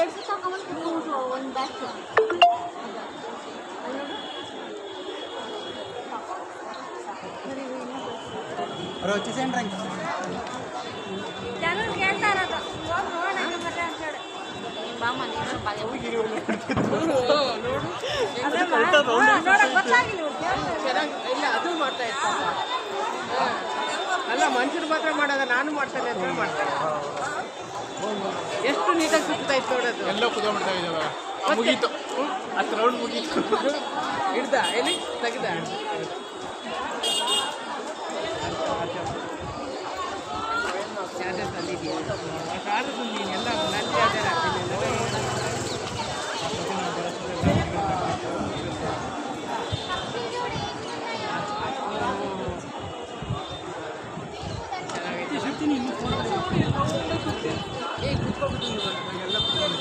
ಎರಡು ತಗೊಂಬಂದು ಕುತ್ಕೊಂಡ್ಬಿಟ್ರು ಒಂದು ಬ್ಯಾಚ್. ಅವ್ರು వచ్చేసేయండి ಜನರು ಕೇಳ್ತಾ ಇರೋದು ಹೋಗಿ ನೋಡೋಣ ಮತ್ತೆ ಅಂತ ಹೇಳಿ. ಬಾಮ ನೀನು ಬಾಗೆ ನೋಡಕ್ ಗೊತ್ತಾಗಿಲ್ಲ ಚೆನ್ನಾಗಿ ಇಲ್ಲ ಅದು ಮಾಡ್ತಾ ಇರ್ತಾರೆ. ಅಲ್ಲ ಮನುಷ್ಯರು ಮಾತ್ರ ಮಾಡೋದ, ನಾನು ಮಾಡ್ತೇನೆ ಅಂತ ಮಾಡ್ತಾರೆ. ಎಷ್ಟು ನೀಟಾಗಿ ಸುತ್ತಾ ಇತ್ತು ನೋಡೋದು. ಎಲ್ಲ ಕುತ್ಕೊಂಡ್ಬಿಡ್ತಾ ಇದ್ದಾವೆ. ಮುಗೀತು, 10 ರೌಂಡ್ ಮುಗೀತು. ಹಿಡ್ದ ಎಲ್ಲಿ ತೆಗ್ದ ಚಾರ್ಜಸ್ ತಂದಿದ್ದೀಯ ನೀನೆಲ್ಲ ನನ್ನ ಚಾರ್ಜರ್ ಹಾಕ್ತಿದ್ದೆ. ಕುತ್ಕೊಬಿಟ್ಟು ಎಲ್ಲ ಕುತ್ಕೊಂಡು